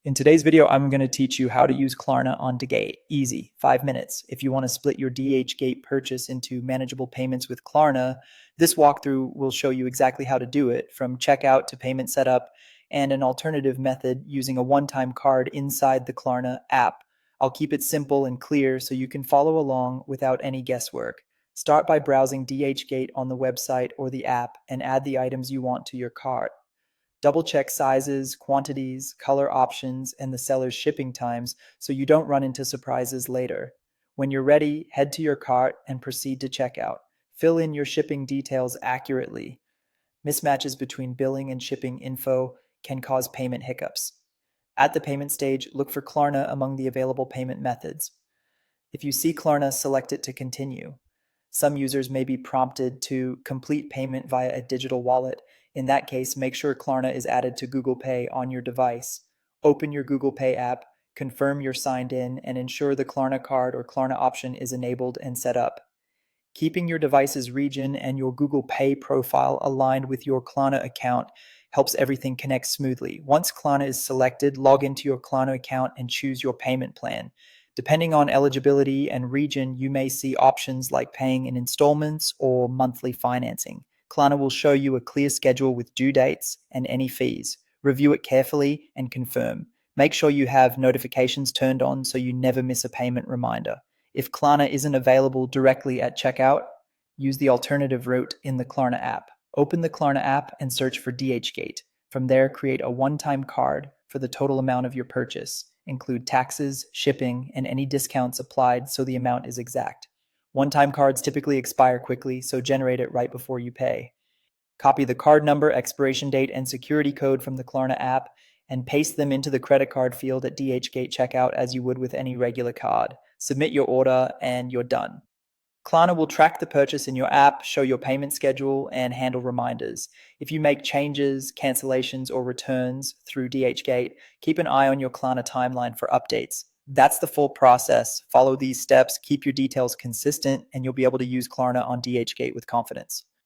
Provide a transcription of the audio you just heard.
In today's video, I'm going to teach you how to use Klarna on Dhgate. Easy, 5 minutes. If you want to split your Dhgate purchase into manageable payments with Klarna, this walkthrough will show you exactly how to do it, from checkout to payment setup, and an alternative method using a one-time card inside the Klarna app. I'll keep it simple and clear so you can follow along without any guesswork. Start by browsing Dhgate on the website or the app and add the items you want to your cart. Double check sizes, quantities, color options, and the seller's shipping times so you don't run into surprises later. When you're ready, head to your cart and proceed to checkout. Fill in your shipping details accurately. Mismatches between billing and shipping info can cause payment hiccups. At the payment stage, look for Klarna among the available payment methods. If you see Klarna, select it to continue. Some users may be prompted to complete payment via a digital wallet. In that case, make sure Klarna is added to Google Pay on your device. Open your Google Pay app, confirm you're signed in, and ensure the Klarna card or Klarna option is enabled and set up. Keeping your device's region and your Google Pay profile aligned with your Klarna account helps everything connect smoothly. Once Klarna is selected, log into your Klarna account and choose your payment plan. Depending on eligibility and region, you may see options like paying in installments or monthly financing. Klarna will show you a clear schedule with due dates and any fees. Review it carefully and confirm. Make sure you have notifications turned on so you never miss a payment reminder. If Klarna isn't available directly at checkout, use the alternative route in the Klarna app. Open the Klarna app and search for Dhgate. From there, create a one-time card for the total amount of your purchase. Include taxes, shipping, and any discounts applied so the amount is exact. One-time cards typically expire quickly, so generate it right before you pay. Copy the card number, expiration date, and security code from the Klarna app and paste them into the credit card field at Dhgate checkout as you would with any regular card. Submit your order and you're done. Klarna will track the purchase in your app, show your payment schedule, and handle reminders. If you make changes, cancellations, or returns through Dhgate, keep an eye on your Klarna timeline for updates. That's the full process. Follow these steps, keep your details consistent, and you'll be able to use Klarna on Dhgate with confidence.